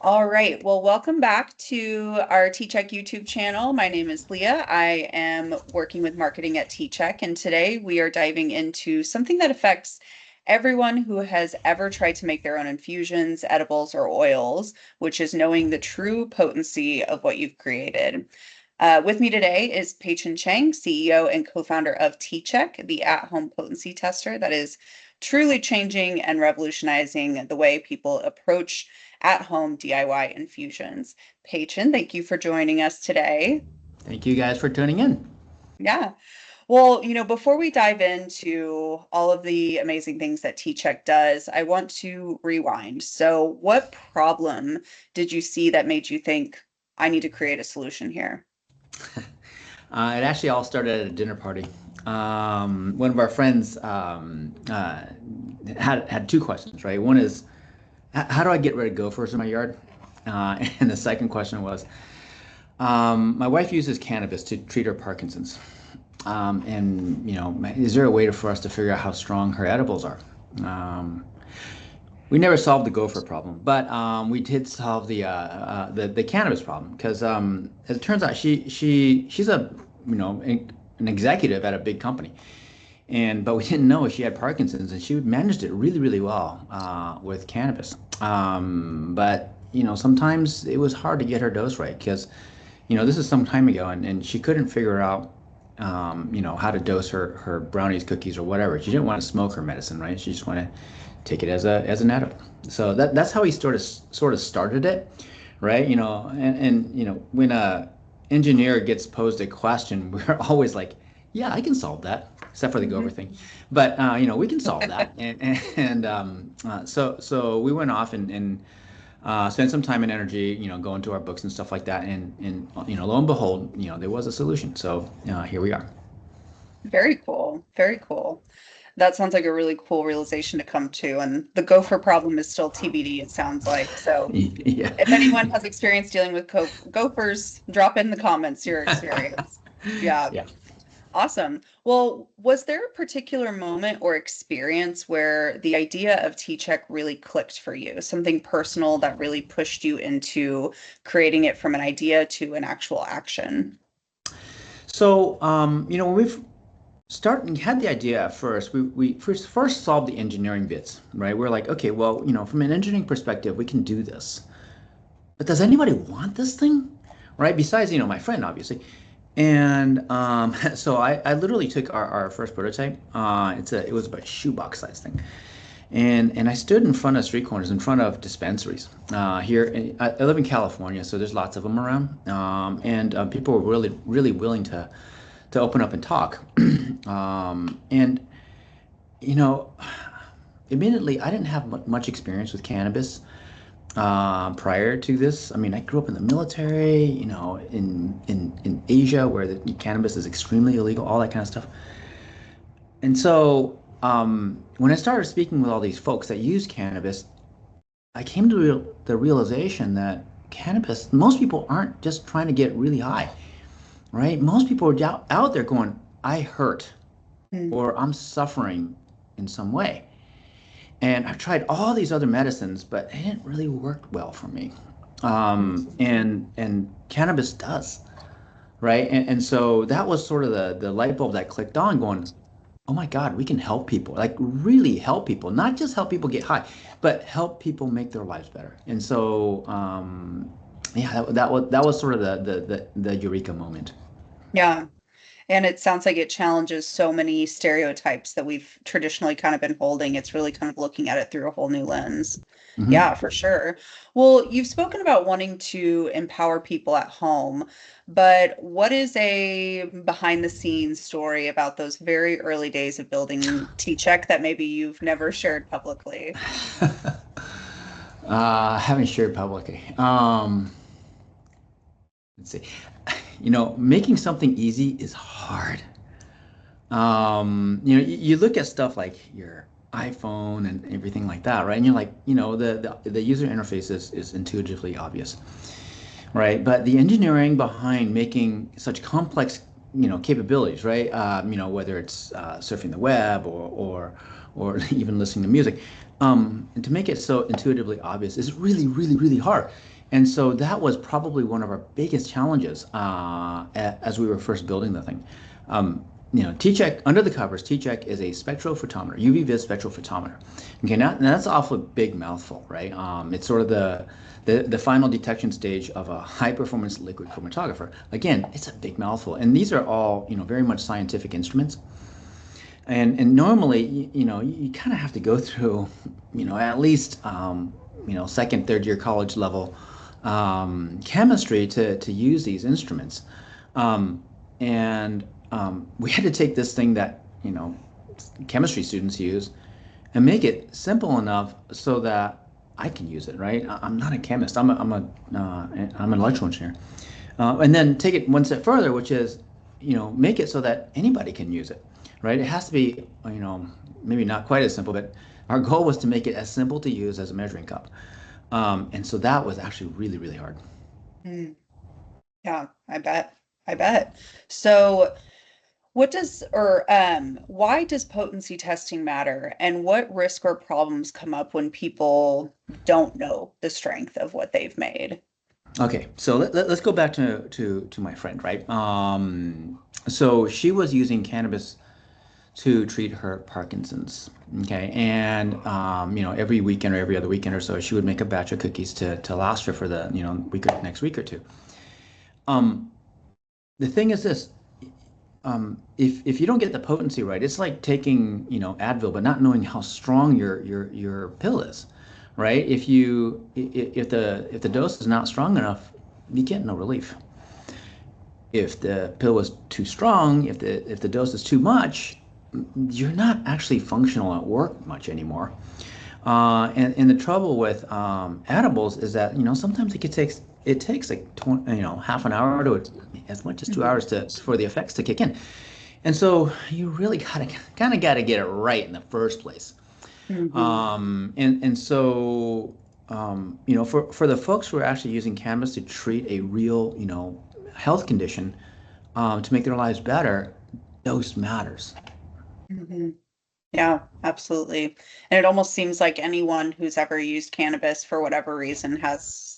All right. Well, welcome back to our tCheck YouTube channel. My name is Leah. I am working with marketing at tCheck, and today we are diving into something that affects everyone who has ever tried to make their own infusions, edibles, or oils, which is knowing the true potency of what you've created. With me today is Peichen Chang, CEO and co-founder of tCheck, the at-home potency tester that is truly changing and revolutionizing the way people approach at-home DIY infusions. Peichen, thank you for joining us today. Thank you guys for tuning in. Yeah. Well, before we dive into all of the amazing things that tCheck does, I want to rewind. So, what problem did you see that made you think, I need to create a solution here? It actually all started at a dinner party. One of our friends had two questions, right? One is, how do I get rid of gophers in my yard? And the second question was, my wife uses cannabis to treat her Parkinson's. Is there a way for us to figure out how strong her edibles are? We never solved the gopher problem, but we did solve the cannabis problem because as it turns out, she's a an executive at a big company, but we didn't know she had Parkinson's, and she managed it really well with cannabis. But sometimes it was hard to get her dose right because this is some time ago, and she couldn't figure out how to dose her brownies, cookies, or whatever. She didn't want to smoke her medicine, right? She just wanted to take it as an edible. So that's how he sort of started it, right? And when a engineer gets posed a question, we're always like, yeah, I can solve that, except for the gopher thing. But we can solve that. So we went off and spent some time and energy, going to our books and stuff like that. And lo and behold, there was a solution. So here we are. Very cool. Very cool. That sounds like a really cool realization to come to. And the gopher problem is still TBD, it sounds like. So Yeah. if anyone has experience dealing with gophers, drop in the comments your experience. Yeah. Yeah. Awesome. Well, was there a particular moment or experience where the idea of tCheck really clicked for you? Something personal that really pushed you into creating it from an idea to an actual action? So, when we had the idea at first, we first solved the engineering bits, right? We're like, okay, well, from an engineering perspective, we can do this. But does anybody want this thing? Right? Besides, my friend, obviously. And so I literally took our first prototype. It was about a shoebox size thing. And I stood in front of street corners, in front of dispensaries. I live in California, so there's lots of them around. And people were really willing to open up and talk. And you know, admittedly, I didn't have much experience with cannabis prior to this. I mean, I grew up in the military, in Asia where the cannabis is extremely illegal, all that kind of stuff. And so when I started speaking with all these folks that use cannabis, I came to the realization that cannabis, most people aren't just trying to get really high, right? Most people are out there going, I hurt Mm. or I'm suffering in some way. And I've tried all these other medicines, but it didn't really work well for me. And cannabis does, right? And so that was sort of the light bulb that clicked on, going, oh my God, we can help people, like really help people, not just help people get high, but help people make their lives better. And so, yeah, that was sort of the eureka moment. Yeah. And it sounds like it challenges so many stereotypes that we've traditionally kind of been holding. It's really kind of looking at it through a whole new lens. Hmm. Yeah, for sure. Well, you've spoken about wanting to empower people at home, but what is a behind the scenes story about those very early days of building tCheck that maybe you've never shared publicly? Haven't shared publicly. Let's see. Making something easy is hard. You look at stuff like your iPhone and everything like that, right? And you're like, the user interface is intuitively obvious, right? But the engineering behind making such complex, capabilities, right? Whether it's surfing the web or even listening to music, and to make it so intuitively obvious is really, really, really hard. And so that was probably one of our biggest challenges as we were first building the thing. tCheck, under the covers, tCheck is a spectrophotometer, UV-vis spectrophotometer. Okay, now that's an awful big mouthful, right? It's sort of the final detection stage of a high-performance liquid chromatographer. Again, it's a big mouthful, and these are all, very much scientific instruments. And normally, you kind of have to go through, at least, second, third year college level chemistry to use these instruments. And we had to take this thing that, chemistry students use and make it simple enough so that I can use it, right? I'm not a chemist. I'm an electrical engineer. And then take it one step further, which is, make it so that anybody can use it, right? It has to be, maybe not quite as simple, but our goal was to make it as simple to use as a measuring cup. And so that was actually really, really hard. Mm, yeah, I bet. I bet. So why does potency testing matter, and what risk or problems come up when people don't know the strength of what they've made? Okay, so let's go back to my friend, right? So she was using cannabis to treat her Parkinson's. Okay, and every weekend or every other weekend or so, she would make a batch of cookies to last her for the next week or two. Um, the thing is this: if you don't get the potency right, it's like taking Advil, but not knowing how strong your pill is, right? If the dose is not strong enough, you get no relief. If the pill was too strong, if the dose is too much, you're not actually functional at work much anymore. And the trouble with edibles is that sometimes it takes like half an hour to as much as 2 hours for the effects to kick in. And so you really gotta get it right in the first place. Hmm. And so for the folks who are actually using cannabis to treat a real health condition, to make their lives better, dose matters. Hmm. Yeah, absolutely. And it almost seems like anyone who's ever used cannabis for whatever reason has,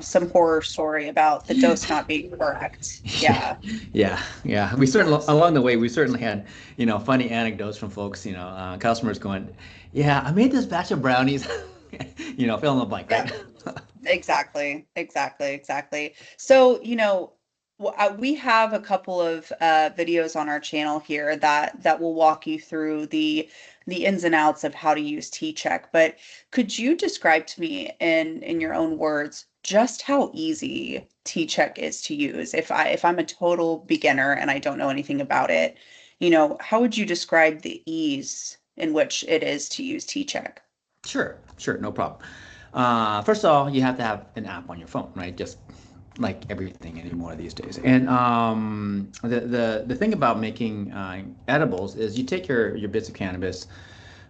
some horror story about the dose not being correct. Yeah. Yeah. We certainly along the way we certainly had funny anecdotes from folks, customers going, yeah, I made this batch of brownies, fill in the blank, Yeah. right? Exactly, exactly, exactly. So, we have a couple of videos on our channel here that will walk you through the ins and outs of how to use tCheck. But could you describe to me in your own words just how easy tCheck is to use? If I'm a total beginner and I don't know anything about it, how would you describe the ease in which it is to use tCheck? Sure, no problem. First of all, you have to have an app on your phone, right? Just like everything anymore these days. And the thing about making edibles is you take your bits of cannabis,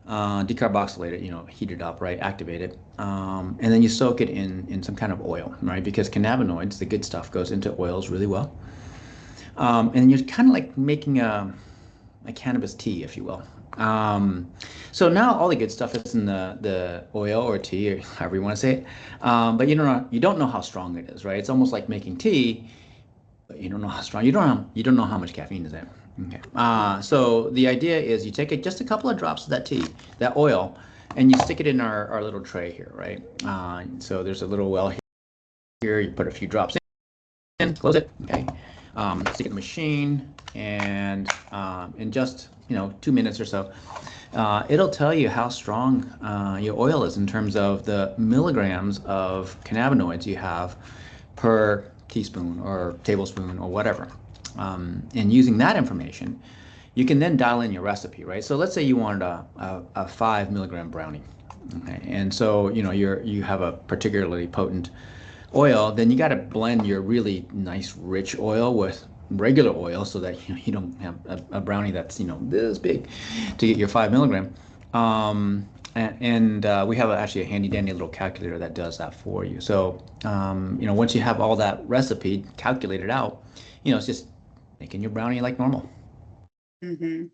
decarboxylate it, heat it up, right? Activate it, and then you soak it in some kind of oil, right? Because cannabinoids, the good stuff, goes into oils really well. And you're kind of like making a cannabis tea, if you will. So now all the good stuff is in the oil or tea or however you want to say it. But you don't know how strong it is, right? It's almost like making tea, but you don't know how strong. You don't know how much caffeine is in it. Okay. So the idea is you take just a couple of drops of that tea, that oil, and you stick it in our little tray here, right? So there's a little well here. You put a few drops in, close it, okay. Stick it in the machine, and in just 2 minutes or so, it'll tell you how strong your oil is in terms of the milligrams of cannabinoids you have per teaspoon or tablespoon or whatever. And using that information, you can then dial in your recipe, right? So let's say you wanted a 5 milligram brownie, okay? And so you have a particularly potent oil, then you got to blend your really nice rich oil with regular oil so that you don't have a brownie that's this big to get your 5 milligram. And we have actually a handy dandy little calculator that does that for you. So once you have all that recipe calculated out, it's just making your brownie like normal. Hmm.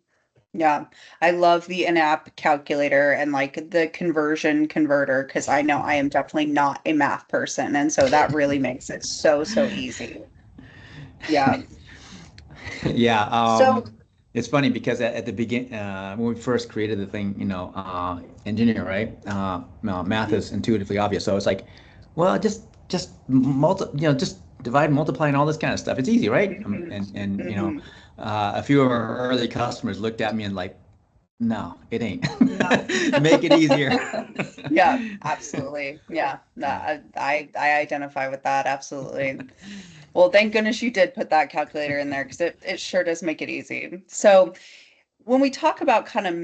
Yeah, I love the in-app calculator and like the conversion converter because I know I am definitely not a math person. And so that really makes it so, so easy. Yeah. Yeah, So, it's funny because at the begin when we first created the thing, engineer, right? Math is intuitively obvious, so it's like, well, just just divide, multiply, and all this kind of stuff. It's easy, right? mhm, And mhm. a few of our early customers looked at me and like, no, it ain't. No. Make it easier. Yeah, absolutely. Yeah, no, Yeah. I identify with that absolutely. Well, thank goodness you did put that calculator in there because it sure does make it easy. So, when we talk about kind of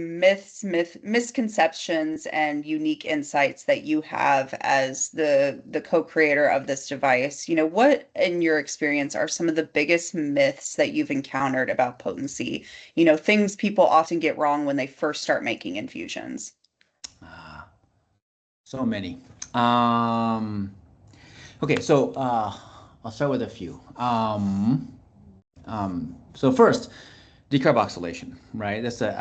misconceptions and unique insights that you have as the co-creator of this device, what in your experience are some of the biggest myths that you've encountered about potency? Things people often get wrong when they first start making infusions. Ah, so many. Um, okay, so I'll start with a few. So first, decarboxylation, right? That's the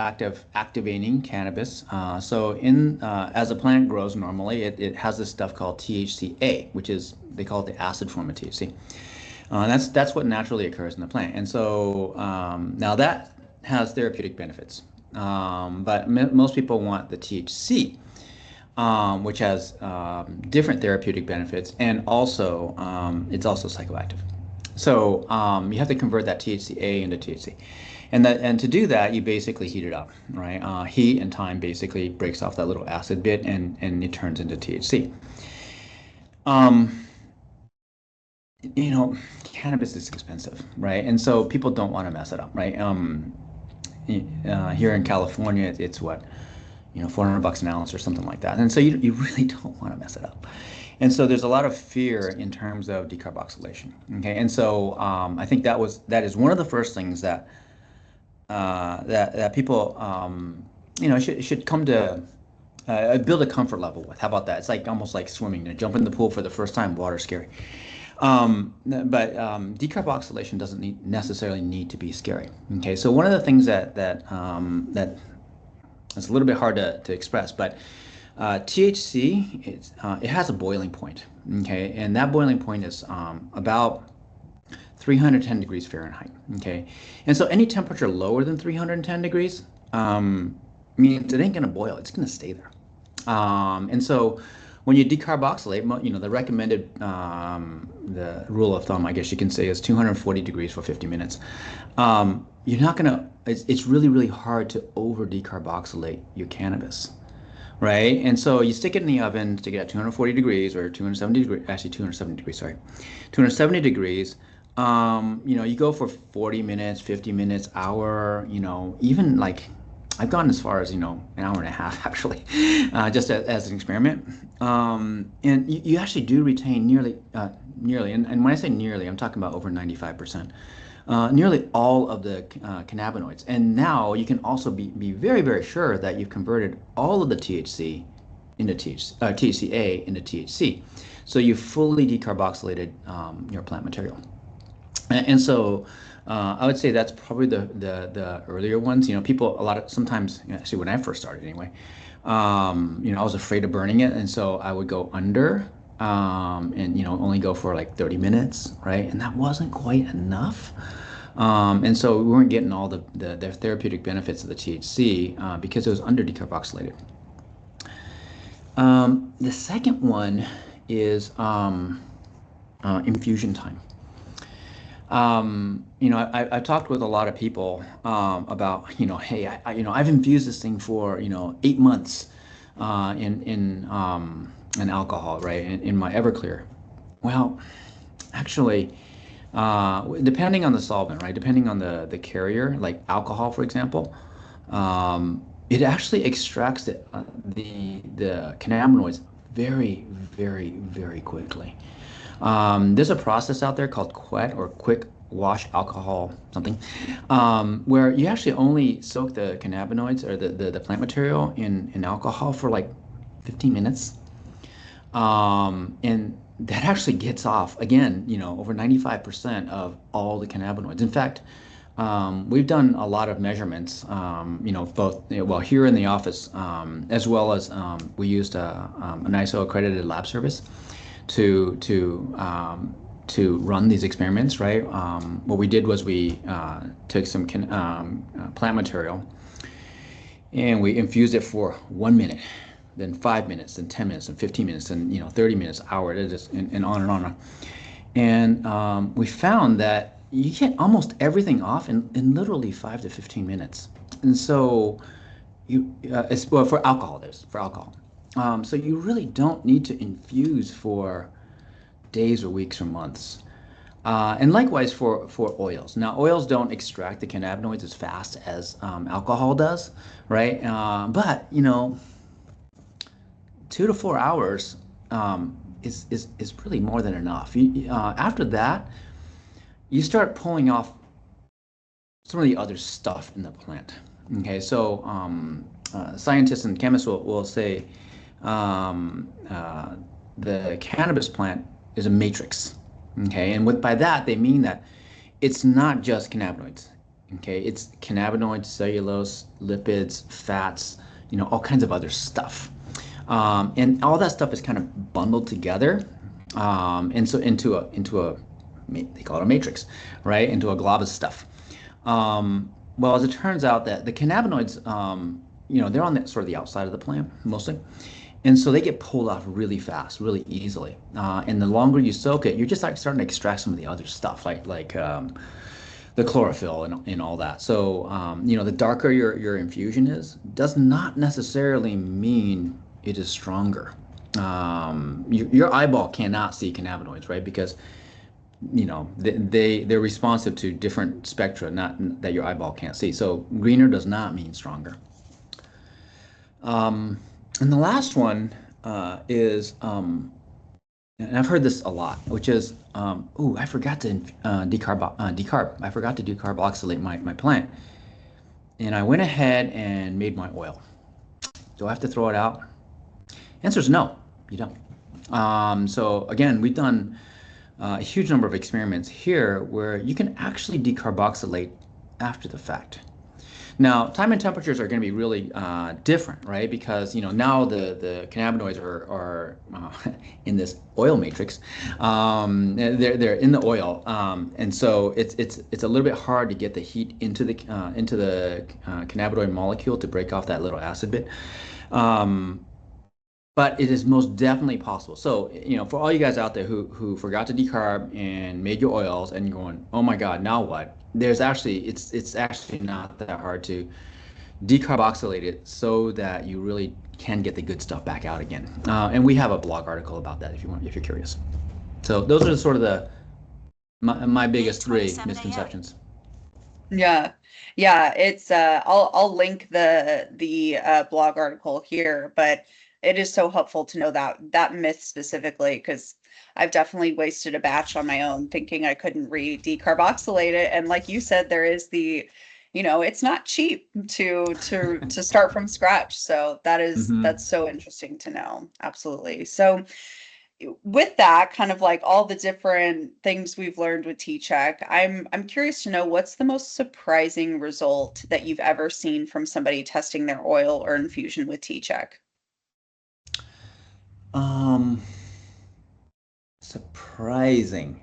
activating cannabis. So as a plant grows normally, it has this stuff called THCA, which is they call it the acid form of THC. That's what naturally occurs in the plant. And so now that has therapeutic benefits, but most people want the THC, which has different therapeutic benefits, and also it's also psychoactive. So you have to convert that THCA into THC, and to do that, you basically heat it up, right? Heat and time basically breaks off that little acid bit, and it turns into THC. Um, you know, Cannabis is expensive, right? And so people don't want to mess it up, right? Here in California, it's what, $400 an ounce or something like that. And so you really don't want to mess it up. And so there's a lot of fear in terms of decarboxylation. Okay, and so I think that is one of the first things that people should come to build a comfort level with. How about that? It's like almost like swimming. To jump in the pool for the first time, water's scary. But decarboxylation doesn't necessarily need to be scary. Okay, so one of the things that is a little bit hard to express, but THC it has a boiling point. Okay, and that boiling point is about 310 degrees Fahrenheit. Okay, and so any temperature lower than 310 degrees means it ain't gonna boil. It's gonna stay there. And so when you decarboxylate, the recommended the rule of thumb, I guess you can say, is 240 degrees for 50 minutes. You're not gonna. It's really really hard to over decarboxylate your cannabis, right? And so you stick it in the oven, stick it at 240 degrees or 270 degrees, actually 270 degrees, sorry, 270 degrees. You go for 40 minutes, 50 minutes, hour, even like I've gone as far as, an hour and a half actually, just as an experiment. And you actually do retain nearly, and when I say nearly, I'm talking about over 95%. Nearly all of the cannabinoids. And now you can also be very, very sure that you've converted all of the THCA into THC. So you fully decarboxylated your plant material. And so I would say that's probably the earlier ones. People a lot of sometimes actually when I first started anyway, I was afraid of burning it, and so I would go under and only go for like 30 minutes, right? And that wasn't quite enough. And so we weren't getting all the therapeutic benefits of the THC because it was under decarboxylated. The second one is infusion time. I've talked with a lot of people about, hey, I've infused this thing for, 8 months in alcohol, right, in my Everclear. Well, actually, depending on the solvent, right, depending on the carrier, like alcohol, for example, it actually extracts the cannabinoids very, very, very quickly. There's a process out there called QUET or quick wash alcohol something, where you actually only soak the cannabinoids or the plant material in alcohol for like 15 minutes. And that actually gets off again, over 95% of all the cannabinoids. In fact, We've done a lot of measurements, both, well, here in the office, as well as we used an ISO accredited lab service to to um, to run these experiments, right? What we did was we took some plant material and we infused it for 1 minute, then 5 minutes, then 10 minutes, and 15 minutes, and 30 minutes, hour, and on and on. And we found that you get almost everything off in literally 5 to 15 minutes. And so it's well for alcohol. There's for alcohol. So you really don't need to infuse for days or weeks or months. And likewise for oils. Now, oils don't extract the cannabinoids as fast as alcohol does, right? But 2 to 4 hours is really more than enough. After that, you start pulling off some of the other stuff in the plant. Okay, so scientists and chemists will say the cannabis plant is a matrix. Okay, and by that they mean that it's not just cannabinoids. Okay, it's cannabinoids, cellulose, lipids, fats, all kinds of other stuff. And all that stuff is kind of bundled together, and so into a they call it a matrix, right? Into a glob of stuff. Well, as it turns out that the cannabinoids, they're on the sort of the outside of the plant mostly, and so they get pulled off really fast, really easily. And the longer you soak it, you're just like starting to extract some of the other stuff, like the chlorophyll and all that. So the darker your infusion is, does not necessarily mean it is stronger. Your eyeball cannot see cannabinoids, right? Because they're responsive to different spectra, not that your eyeball can't see. So greener does not mean stronger. And the last one is, and I've heard this a lot, which is, I forgot to decarb. I forgot to decarboxylate my plant, and I went ahead and made my oil. Do I have to throw it out? Answer is no, you don't. So again, we've done a huge number of experiments here where you can actually decarboxylate after the fact. Now, time and temperatures are going to be really different, right? Because now the cannabinoids are in this oil matrix. They're in the oil, and so it's a little bit hard to get the heat into the cannabinoid molecule to break off that little acid bit. But it is most definitely possible. So, for all you guys out there who forgot to decarb and made your oils and you're going, oh my God, now what? It's actually not that hard to decarboxylate it so that you really can get the good stuff back out again. And we have a blog article about that if you're curious. So those are sort of my biggest three misconceptions. Yeah. Yeah, it's I'll link the blog article here, but it is so helpful to know that myth specifically because I've definitely wasted a batch on my own thinking I couldn't decarboxylate it. And like you said, there is it's not cheap to start from scratch. So that's so interesting to know. Absolutely. So with that, kind of like all the different things we've learned with tCheck, I'm curious to know what's the most surprising result that you've ever seen from somebody testing their oil or infusion with tCheck? Surprising.